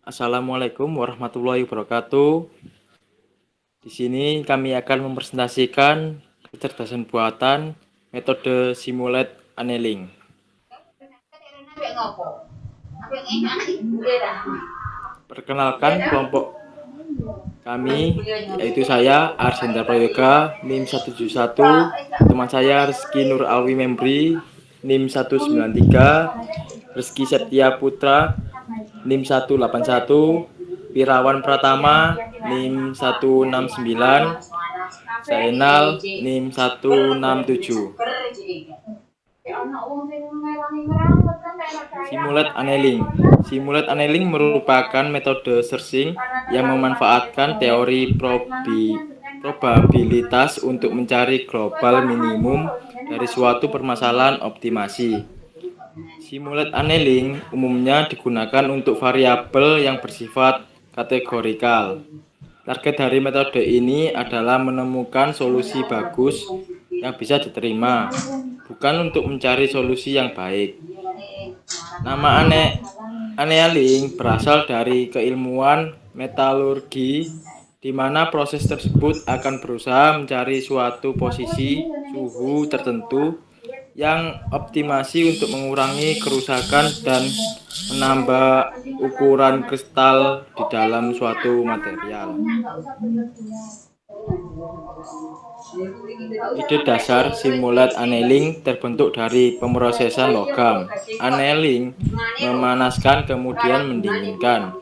Assalamualaikum warahmatullahi wabarakatuh. Di sini kami akan mempresentasikan kecerdasan buatan metode simulate annealing. Perkenalkan kelompok kami, yaitu saya Arsendra Prayoga, NIM 171, teman saya Rizky Nur Alwi Membri, NIM 193, Rizky Septia Putra, NIM 181, Pirawan Pratama, NIM 169, Zainal, NIM 167. Simulate annealing. Simulate annealing merupakan metode searching yang memanfaatkan teori probabilitas untuk mencari global minimum dari suatu permasalahan optimasi. Simulate annealing umumnya digunakan untuk variabel yang bersifat kategorikal. Target dari metode ini adalah menemukan solusi bagus yang bisa diterima, bukan untuk mencari solusi yang baik. Nama annealing berasal dari keilmuan metalurgi, di mana proses tersebut akan berusaha mencari suatu posisi suhu tertentu yang optimasi untuk mengurangi kerusakan dan menambah ukuran kristal di dalam suatu material. Ide dasar simulate annealing terbentuk dari pemrosesan logam. Annealing memanaskan kemudian mendinginkan.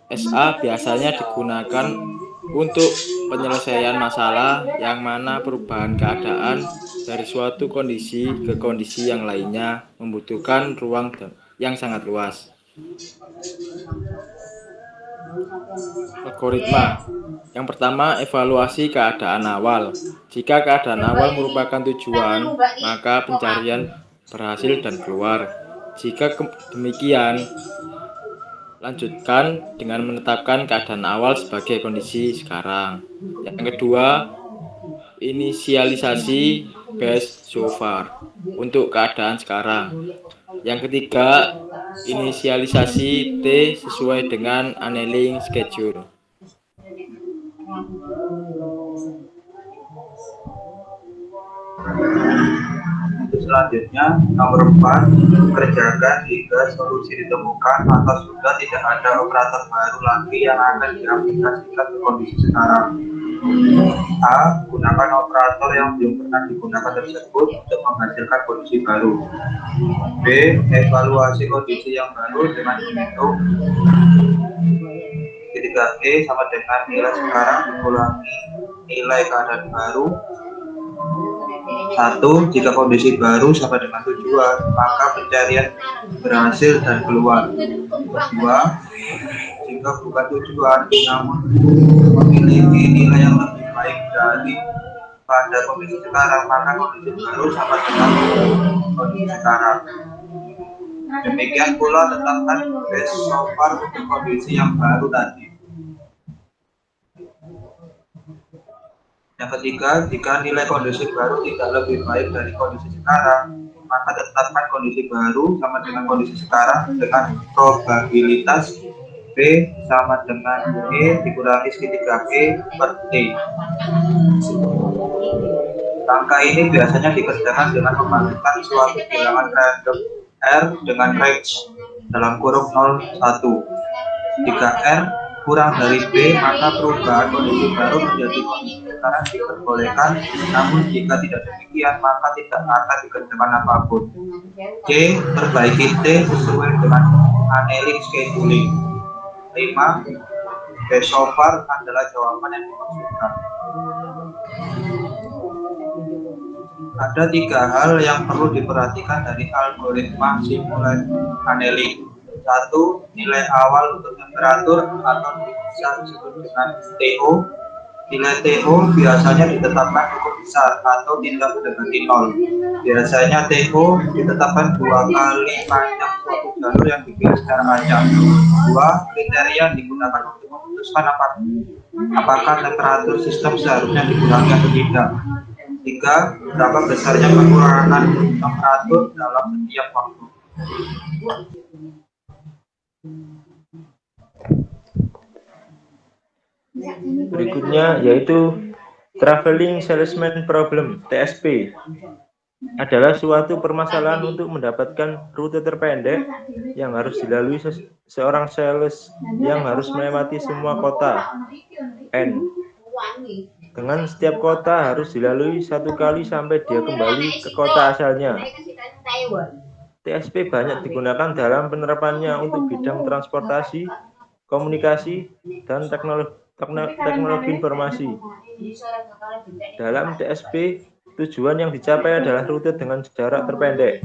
SA biasanya digunakan untuk penyelesaian masalah yang mana perubahan keadaan dari suatu kondisi ke kondisi yang lainnya membutuhkan ruang yang sangat luas. Algoritma. Yang pertama, evaluasi keadaan awal. Jika keadaan awal merupakan tujuan, maka pencarian berhasil dan keluar. Jika demikian, lanjutkan dengan menetapkan keadaan awal sebagai kondisi sekarang. Yang kedua, inisialisasi best so far untuk keadaan sekarang. Yang ketiga, inisialisasi T sesuai dengan annealing schedule. Selanjutnya, nomor 4, kerjakan hingga solusi ditemukan atau sudah tidak ada operator baru lagi yang akan diaplikasikan ke kondisi sekarang. A. Gunakan operator yang belum pernah digunakan tersebut untuk menghasilkan kondisi baru. B. Evaluasi kondisi yang baru dengan menghitung ketika E sama dengan nilai sekarang dikurangi nilai keadaan baru. 1. Jika kondisi baru sama dengan tujuan, maka pencarian berhasil dan keluar. 2. Jika bukan tujuan, namun memiliki nilai yang lebih baik dari pada kondisi sekarang, maka kondisi baru sama dengan kondisi sekarang. Demikian pula tetapkan best so far untuk kondisi yang baru tadi. Yang ketiga, jika nilai kondisi baru tidak lebih baik dari kondisi sekarang, maka tetapkan kondisi baru sama dengan kondisi sekarang dengan probabilitas B sama dengan E dikurangi segitiga E per T. Langkah ini biasanya dikerjakan dengan memasukkan suatu bilangan random R dengan range dalam kurung 0, 1. Jika R kurang dari B, maka perubahan kondisi baru menjadi kondisi sekarang diperbolehkan, namun jika tidak demikian, maka tidak akan dikerjakan apapun. C. Perbaiki T sesuai dengan annealing scheduling. 5. Best so far adalah jawaban yang dimaksudkan. Ada 3 hal yang perlu diperhatikan dari algoritma simulate annealing. 1. Nilai awal untuk temperatur atau bisa disebut dengan TO. Nilai TO biasanya ditetapkan cukup besar atau tidak mendekati 0. Biasanya TO ditetapkan 2 kali panjang suatu jalur yang dipilih secara acak. 2. Kriteria yang digunakan untuk memutuskan apakah temperatur sistem seharusnya dikurangi atau tidak. 3. Berapa besarnya pengurangan temperatur dalam setiap waktu. Berikutnya yaitu Traveling Salesman Problem (TSP) adalah suatu permasalahan untuk mendapatkan rute terpendek yang harus dilalui seorang sales yang harus melewati semua kota N. Dengan setiap kota harus dilalui satu kali sampai dia kembali ke kota asalnya. TSP banyak digunakan dalam penerapannya untuk bidang transportasi, komunikasi, dan teknologi informasi. Dalam TSP, tujuan yang dicapai adalah rute dengan jarak terpendek,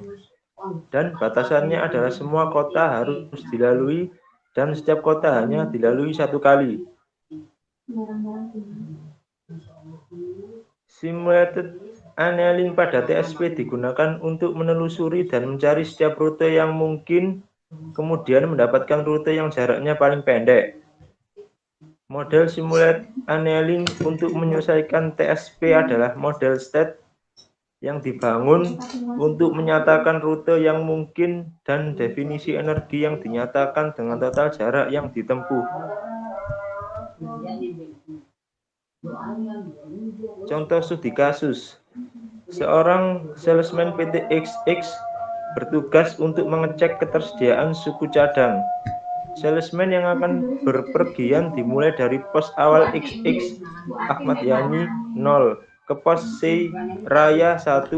dan batasannya adalah semua kota harus dilalui dan setiap kota hanya dilalui satu kali. Simulated annealing pada TSP digunakan untuk menelusuri dan mencari setiap rute yang mungkin, kemudian mendapatkan rute yang jaraknya paling pendek. Model simulated annealing untuk menyelesaikan TSP adalah model state yang dibangun untuk menyatakan rute yang mungkin dan definisi energi yang dinyatakan dengan total jarak yang ditempuh. Contoh studi kasus. Seorang salesman PT XX bertugas untuk mengecek ketersediaan suku cadang. Salesman yang akan berpergian dimulai dari pos awal XX Ahmad Yani 0 ke pos C Raya 1,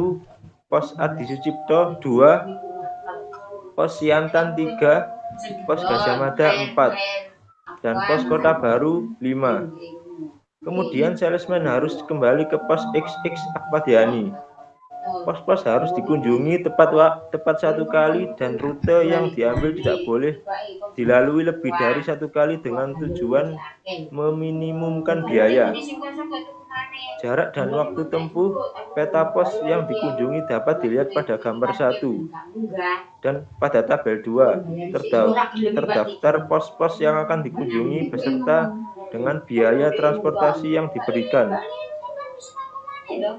pos Adi Sucipto 2, pos Siantan 3, pos Gajah Mada 4, dan pos Kota Baru 5. Kemudian salesman harus kembali ke pos XX Ahmad Yani. Pos-pos harus dikunjungi tepat satu kali dan rute yang diambil tidak boleh dilalui lebih dari satu kali dengan tujuan meminimumkan biaya. Jarak dan waktu tempuh peta pos yang dikunjungi dapat dilihat pada gambar 1 dan pada tabel 2. Terdaftar pos-pos yang akan dikunjungi beserta dengan biaya transportasi yang diberikan.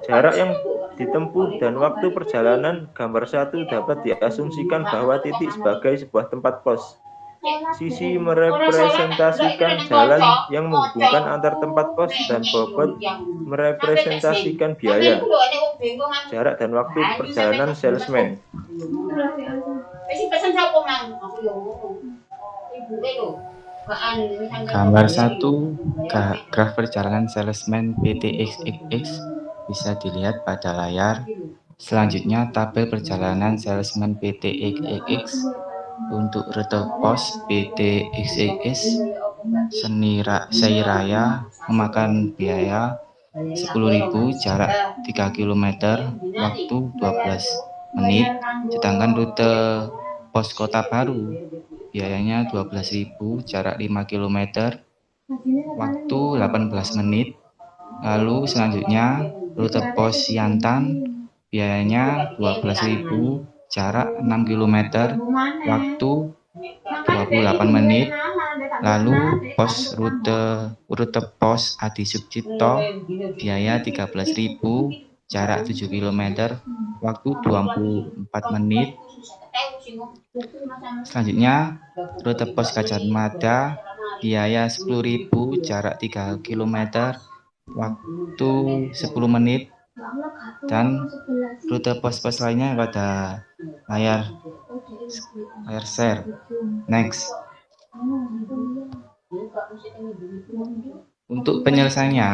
Jarak yang ditempuh dan waktu perjalanan gambar 1 dapat diasumsikan bahwa titik sebagai sebuah tempat pos. Sisi merepresentasikan jalan yang menghubungkan antar tempat pos dan bobot merepresentasikan biaya, jarak dan waktu perjalanan salesman. Gambar 1 graf perjalanan salesman PT XXX bisa dilihat pada layar. Selanjutnya tabel perjalanan salesman PT XXX untuk rute pos PT XXX Seiraya memakan biaya 10.000, jarak 3 km, waktu 12 menit, sedangkan rute pos Kota Baru biayanya 12.000, jarak 5 km, waktu 18 menit. Lalu selanjutnya rute pos Siantan biayanya 12.000, jarak 6 km, waktu 28 menit. Lalu rute pos Adi Sucipto biaya 13.000, jarak 7 km, waktu 24 menit. Selanjutnya rute pos Gajah Mada biaya 10.000, jarak 3 km, waktu 10 menit. Dan rute pos-pos lainnya pada layar share. Next. Untuk penyelesaiannya,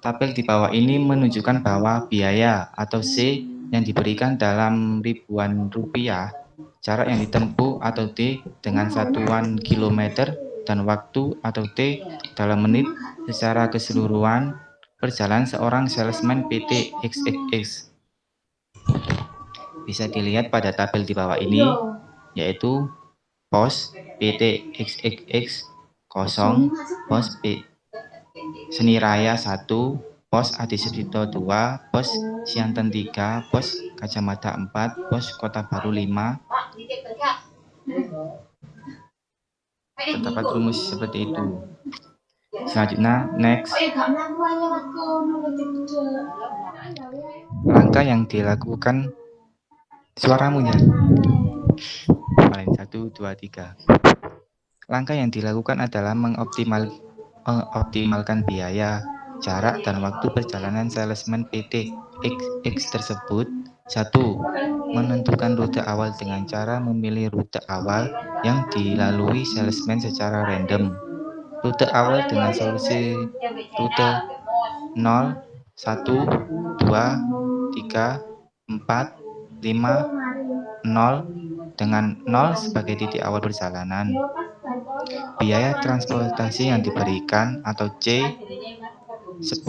tabel di bawah ini menunjukkan bahwa biaya atau C yang diberikan dalam ribuan rupiah, jarak yang ditempuh atau T dengan satuan kilometer, dan waktu atau T dalam menit secara keseluruhan perjalanan seorang salesman PT XXX. Bisa dilihat pada tabel di bawah ini, yaitu pos PT XXX 0, pos Seni Raya 1, pos Adi Sucipto 2, pos Siantan 3, pos Gajah Mada 4, pos Kota Baru 5. Terdapat rumus seperti itu. Selanjutnya, next. Langkah yang dilakukan suaramu ya. 1, 2, 3. Langkah yang dilakukan adalah mengoptimalkan biaya, jarak, dan waktu perjalanan salesman PT X tersebut. 1. Menentukan rute awal dengan cara memilih rute awal yang dilalui salesman secara random. Rute awal dengan solusi rute 0, 1, 2, 3, 4, 5, 0 dengan 0 sebagai titik awal perjalanan. Biaya transportasi yang diberikan atau C 10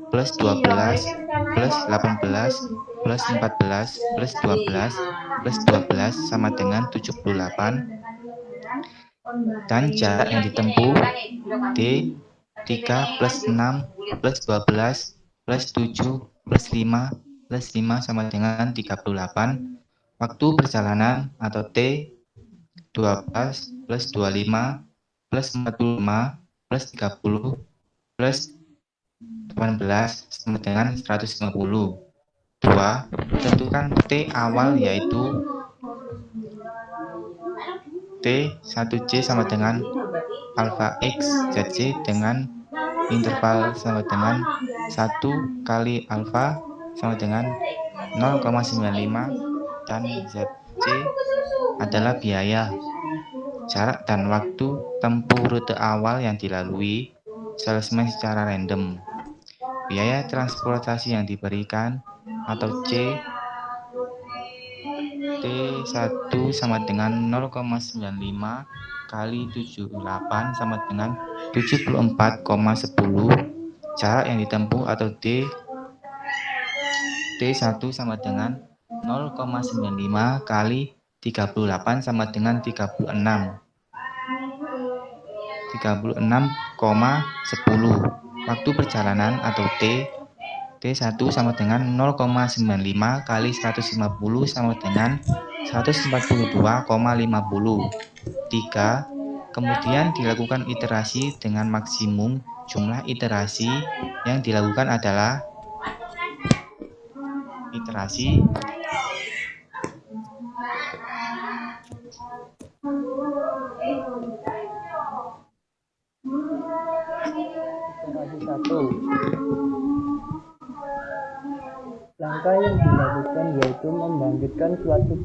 plus 12 plus 18 plus 14 plus 12 plus 12 sama dengan 78, dan jarak yang ditempuh D 3 plus 6 plus 12 plus 7 plus 5 plus 5 sama dengan 38. Waktu perjalanan atau T 12 plus 25 plus 45 plus 30 plus 18 sama dengan 150. 2. Tentukan T awal yaitu T1C sama dengan alpha X ZC dengan interval sama dengan 1 kali alpha sama dengan 0,95, dan ZC adalah biaya, jarak, dan waktu tempuh rute awal yang dilalui salesman secara random. Biaya transportasi yang diberikan atau C T1 sama dengan 0,95 kali 78 sama dengan 74,10. Jarak yang ditempuh atau T1 sama dengan 0,95 kali 38 sama dengan 36,10. Waktu perjalanan atau T1 sama dengan 0,95 kali 150 sama dengan 142,50. 3. Kemudian dilakukan iterasi dengan maksimum jumlah iterasi yang dilakukan adalah iterasi satu. Langkah yang dilakukan yaitu membangkitkan suatu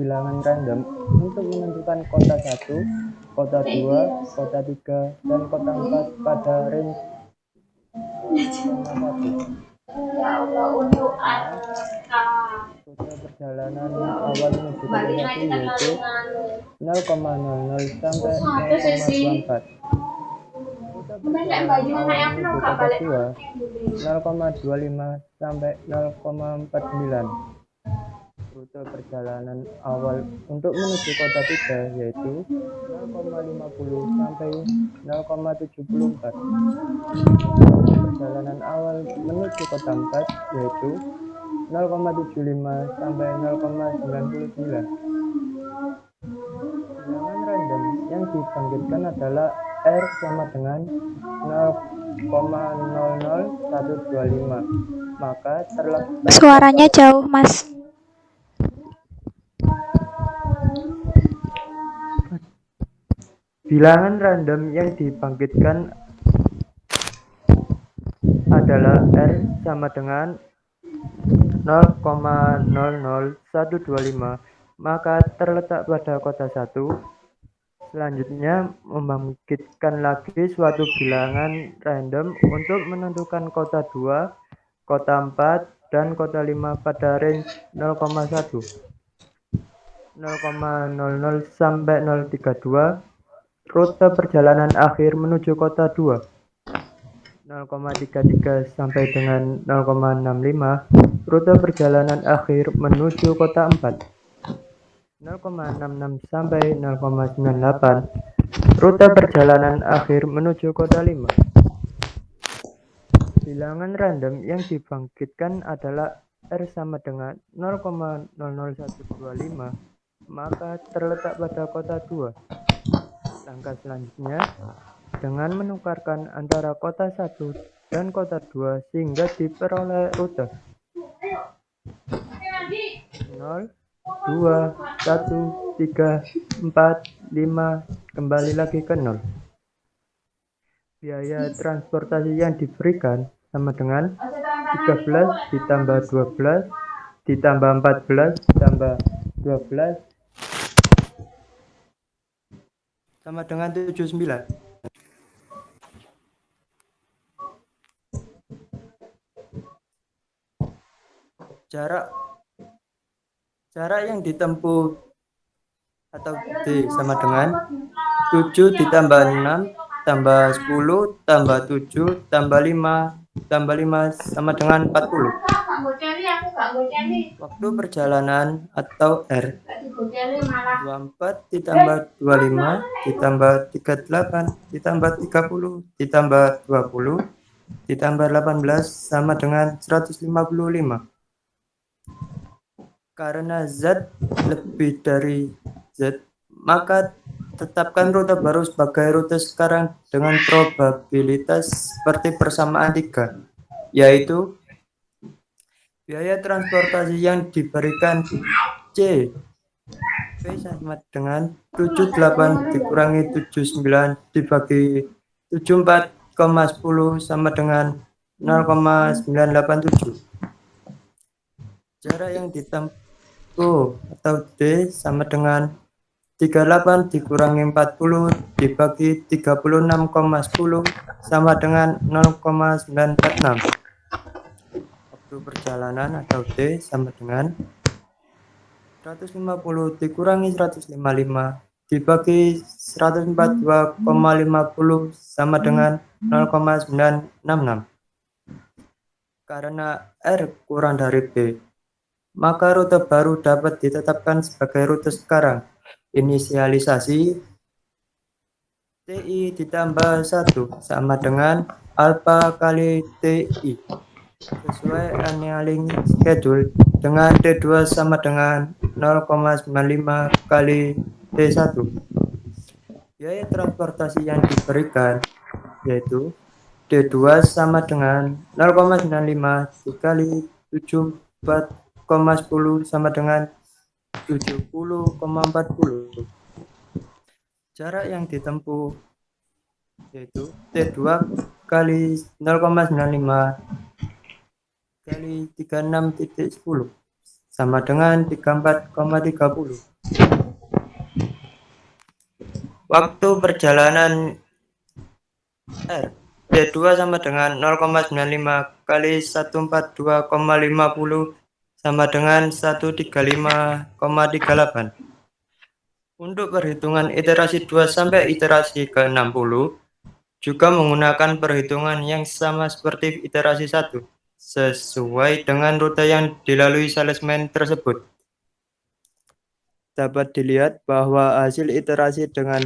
bilangan random untuk menentukan kota 1, kota 2, kota 3, dan kota 4 pada range 1. Rute perjalanan awal menuju kota 1 yaitu 0,00 sampai 0,24. Rute perjalanan awal menuju kota 2 0,25 sampai 0,49. Rute perjalanan awal untuk menuju kota 3 yaitu 0,50 sampai 0,74. Rute perjalanan awal menuju kota 4 yaitu 0,75 sampai 0,99. Bilangan random yang dibangkitkan adalah R sama dengan 0,00125, maka terletak Suaranya jauh, Mas. bilangan random yang dibangkitkan adalah R sama dengan 0,00125, maka terletak pada kota 1. Selanjutnya, membangkitkan lagi suatu bilangan random untuk menentukan kota 2, kota 4, dan kota 5 pada range 0,1, 0,00 sampai 032. Rute perjalanan akhir menuju kota 2, 0,33 sampai dengan 0,65. Rute perjalanan akhir menuju kota 4, 0,66 sampai 0,98. Rute perjalanan akhir menuju kota 5. Bilangan random yang dibangkitkan adalah R sama dengan 0,00125, maka terletak pada kota 2. Langkah selanjutnya, dengan menukarkan antara kota 1 dan kota 2 sehingga diperoleh rute 0, 2, 1, 3, 4, 5, kembali lagi ke 0. biaya transportasi yang diberikan sama dengan 13 ditambah 12 ditambah 14 ditambah 12 sama dengan 79. Jarak yang ditempuh atau D sama dengan 7 ditambah 6 tambah 10 tambah 7 tambah 5 tambah 5 sama dengan 40. Waktu perjalanan atau R 24 ditambah 25 ditambah 38 ditambah 30 ditambah 20 ditambah 18 sama dengan 155. Karena Z lebih dari Z, maka tetapkan rute baru sebagai rute sekarang dengan probabilitas seperti persamaan 3, yaitu biaya transportasi yang diberikan C P sama dengan 78 dikurangi 79 dibagi 74,10 sama dengan 0,987. Jarak yang ditempuh atau D sama dengan 38 dikurangi 40 dibagi 36,10 sama dengan 0,946. Waktu perjalanan atau D sama dengan 150 dikurangi 155 dibagi 142,50 sama dengan 0,966. Karena R kurang dari B, maka rute baru dapat ditetapkan sebagai rute sekarang. Inisialisasi TI ditambah 1 sama dengan alfa kali TI sesuai annealing schedule dengan T2 sama dengan 0,95 kali T1. Biaya transportasi yang diberikan yaitu D2 sama dengan 0,95 dikali 74,10 sama dengan 70,40. Jarak yang ditempuh yaitu T2 kali 0,95 kali 36,10 sama dengan 34,30. Waktu perjalanan R T2 sama dengan 0,95 kali 142,50 sama dengan 135,38. Untuk perhitungan iterasi 2 sampai iterasi ke-60 juga menggunakan perhitungan yang sama seperti iterasi 1 sesuai dengan rute yang dilalui salesman tersebut. Dapat dilihat bahwa hasil iterasi dengan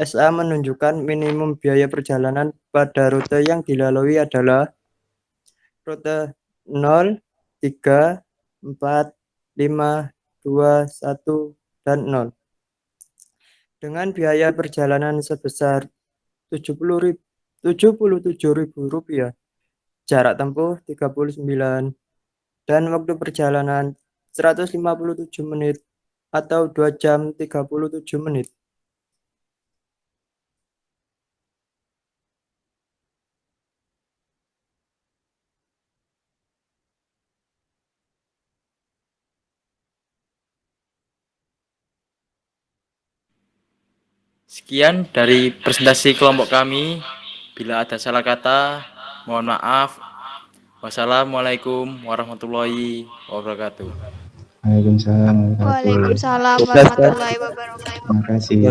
SA menunjukkan minimum biaya perjalanan pada rute yang dilalui adalah rute 0, 3, 4, 5, 2, 1, dan 0. Dengan biaya perjalanan sebesar Rp77.000, jarak tempuh 39, dan waktu perjalanan 157 menit atau 2 jam 37 menit. Sekian dari presentasi kelompok kami. Bila ada salah kata, mohon maaf. Wassalamualaikum warahmatullahi wabarakatuh. Waalaikumsalam. Waalaikumsalam warahmatullahi wabarakatuh. Terima kasih.